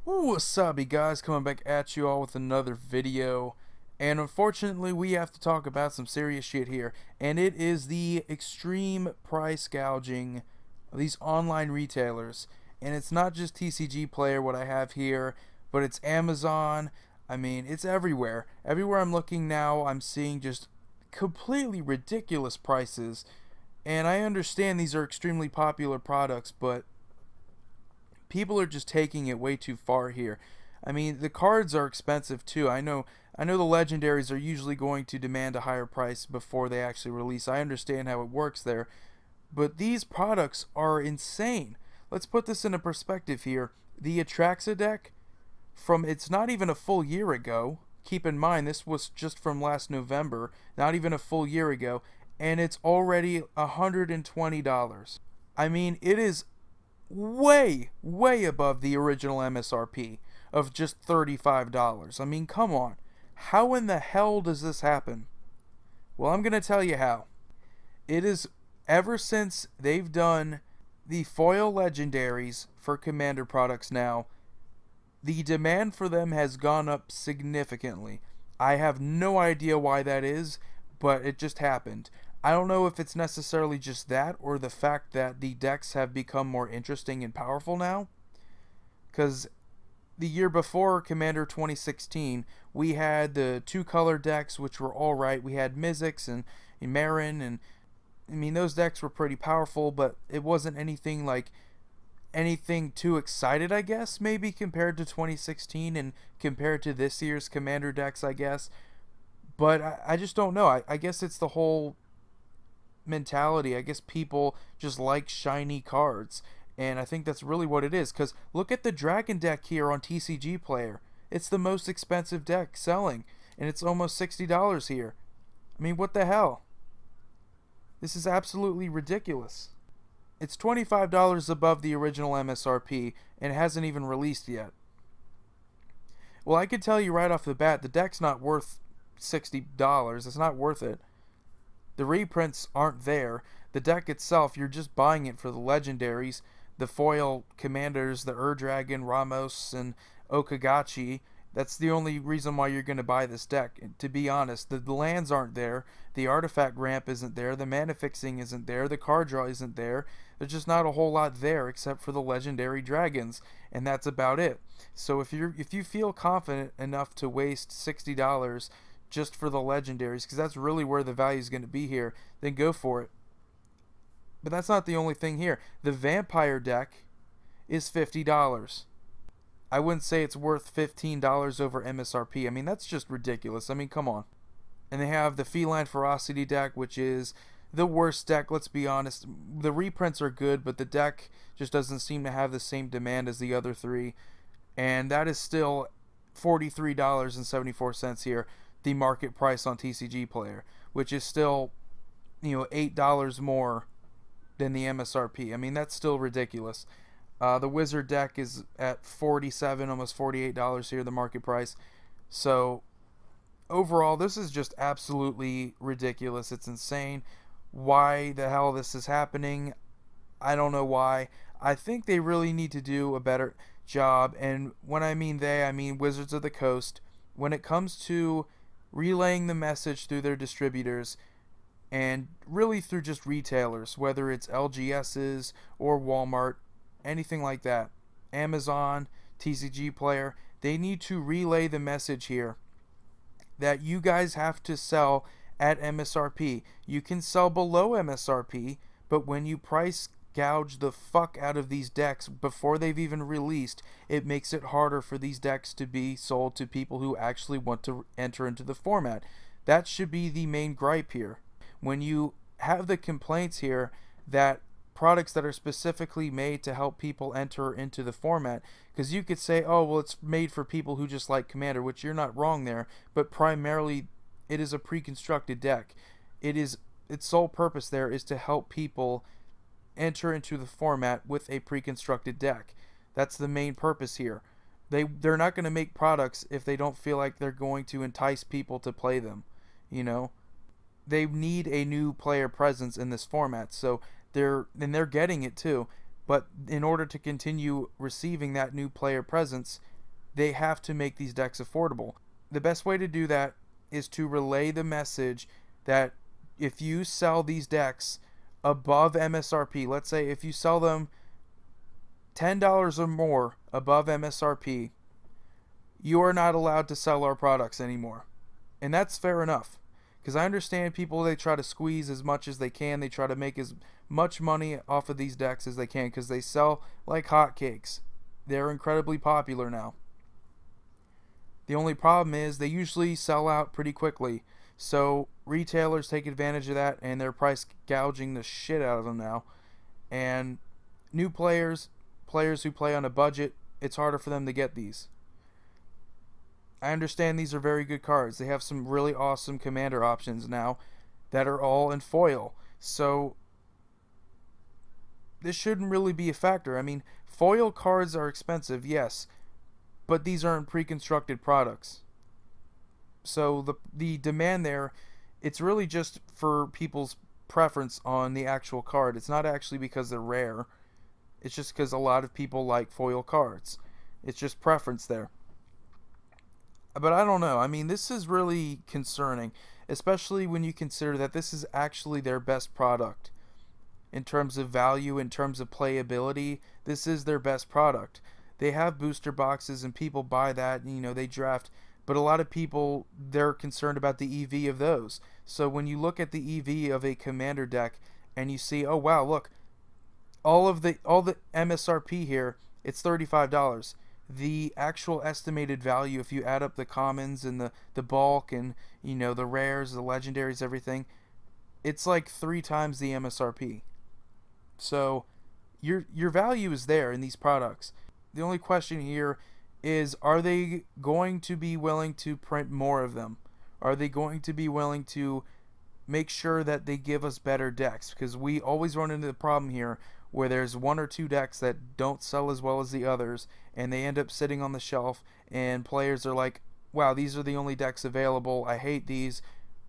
Wasabi guys, coming back at you all with another video. And unfortunately, we have to talk about some serious shit here. And it is the extreme price gouging of these online retailers. And it's not just TCG Player, what I have here, but it's Amazon. I mean, it's everywhere. Everywhere I'm looking now, I'm seeing just completely ridiculous prices. And I understand these are extremely popular products, but people are just taking it way too far here. I mean, the cards are expensive too. I know the legendaries are usually going to demand a higher price before they actually release. I understand how it works there. But these products are insane. Let's put this into perspective here. The Atraxa deck, it's not even a full year ago. Keep in mind, this was just from last November, not even a full year ago, and it's already $120. I mean, it is way above the original MSRP of just $35. I mean, come on. How in the hell does this happen? Well, I'm going to tell you how. It is ever since they've done the foil legendaries for Commander products now, the demand for them has gone up significantly. I have no idea why that is, but it just happened. I don't know if it's necessarily just that or the fact that the decks have become more interesting and powerful now. Because the year before Commander 2016, we had the two-color decks, which were alright. We had Mizzix and Marin, and I mean, those decks were pretty powerful, but it wasn't anything too excited, I guess, maybe compared to 2016 and compared to this year's Commander decks, I guess. But I just don't know. I guess it's the whole mentality. I guess people just like shiny cards, and I think that's really what it is. Because look at the Dragon deck here on TCG Player. It's the most expensive deck selling, and it's almost $60 here. I mean, what the hell? This is absolutely ridiculous. It's $25 above the original MSRP, and it hasn't even released yet. Well, I could tell you right off the bat, the deck's not worth $60. It's not worth it. The reprints aren't there. The deck itself, you're just buying it for the legendaries, the foil commanders, the Dragon, Ramos, and Okagachi. That's the only reason why you're going to buy this deck. And to be honest, the lands aren't there, the artifact ramp isn't there, the mana fixing isn't there, the card draw isn't there. There's just not a whole lot there except for the legendary dragons, and that's about it. So if you feel confident enough to waste $60 just for the legendaries, because that's really where the value is going to be here, then go for it. But that's not the only thing here. The vampire deck is $50. I wouldn't say it's worth $15 over MSRP. I mean, that's just ridiculous. I mean, come on. And they have the Feline Ferocity deck, which is the worst deck, let's be honest. The reprints are good, but the deck just doesn't seem to have the same demand as the other three. And that is still $43.74 here, the market price on TCG Player, which is still, $8 more than the MSRP. I mean, that's still ridiculous. The Wizard deck is at $47, almost $48 here, the market price. So overall, this is just absolutely ridiculous. It's insane. Why the hell this is happening, I don't know why. I think they really need to do a better job, and when I mean they, I mean Wizards of the Coast, when it comes to relaying the message through their distributors and really through just retailers, whether it's LGS's or Walmart, anything like that, Amazon, TCG Player, they need to relay the message here that you guys have to sell at MSRP. You can sell below MSRP, but when you price gouge the fuck out of these decks before they've even released, it makes it harder for these decks to be sold to people who actually want to enter into the format. That should be the main gripe here. When you have the complaints here that products that are specifically made to help people enter into the format, because you could say, oh, well, it's made for people who just like Commander, which you're not wrong there, but primarily it is a pre-constructed deck. Its sole purpose there is to help people enter into the format with a pre-constructed deck. That's the main purpose here. They're not going to make products if they don't feel like they're going to entice people to play them. They need a new player presence in this format, so they're getting it too. But in order to continue receiving that new player presence, they have to make these decks affordable. The best way to do that is to relay the message that if you sell these decks above MSRP, let's say if you sell them $10 or more above MSRP, you are not allowed to sell our products anymore. And that's fair enough, because I understand people, they try to squeeze as much as they can. They try to make as much money off of these decks as they can because they sell like hotcakes. They're incredibly popular now. The only problem is they usually sell out pretty quickly. So retailers take advantage of that, and they're price gouging the shit out of them now. And new players who play on a budget, it's harder for them to get these. I understand these are very good cards. They have some really awesome commander options now that are all in foil. So this shouldn't really be a factor. I mean, foil cards are expensive, yes, but these aren't pre-constructed products. So the demand there, it's really just for people's preference on the actual card. It's not actually because they're rare. It's just because a lot of people like foil cards. It's just preference there. But I don't know. I mean, this is really concerning, especially when you consider that this is actually their best product. In terms of value, in terms of playability, this is their best product. They have booster boxes and people buy that, you know, they draft, but a lot of people, they're concerned about the EV of those. So when you look at the EV of a commander deck and you see, oh wow, look, all the MSRP here, it's $35. The actual estimated value, if you add up the commons and the bulk and, you know, the rares, the legendaries, everything, it's like 3 times the MSRP. So your value is there in these products. The only question here is, are they going to be willing to print more of them? Are they going to be willing to make sure that they give us better decks? Because we always run into the problem here where there's 1 or 2 decks that don't sell as well as the others, and they end up sitting on the shelf, and players are like, wow, these are the only decks available, I hate these,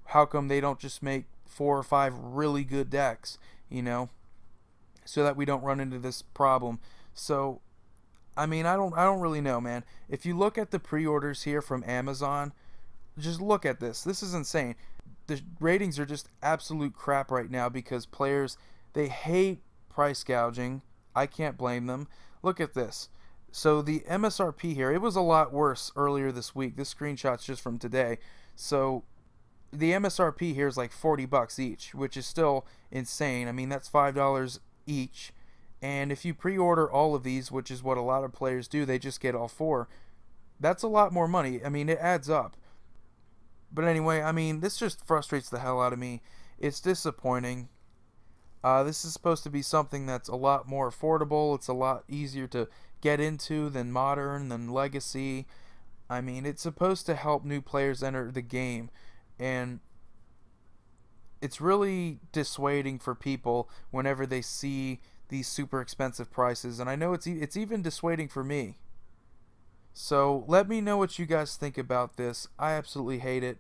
how come they don't just make 4 or 5 really good decks, you know, so that we don't run into this problem. So I mean, I don't really know, man. If you look at the pre-orders here from Amazon, just look at this. This is insane. The ratings are just absolute crap right now because players, they hate price gouging. I can't blame them. Look at this. So the MSRP here, it was a lot worse earlier this week. This screenshot's just from today. So the MSRP here is like $40 each, which is still insane. I mean, that's $5 each. And if you pre-order all of these, which is what a lot of players do, they just get all 4. That's a lot more money. I mean, it adds up. But anyway, I mean, this just frustrates the hell out of me. It's disappointing. This is supposed to be something that's a lot more affordable. It's a lot easier to get into than Modern, than Legacy. I mean, it's supposed to help new players enter the game. And it's really dissuading for people whenever they see these super expensive prices, and I know it's even dissuading for me. So let me know what you guys think about this. I absolutely hate it.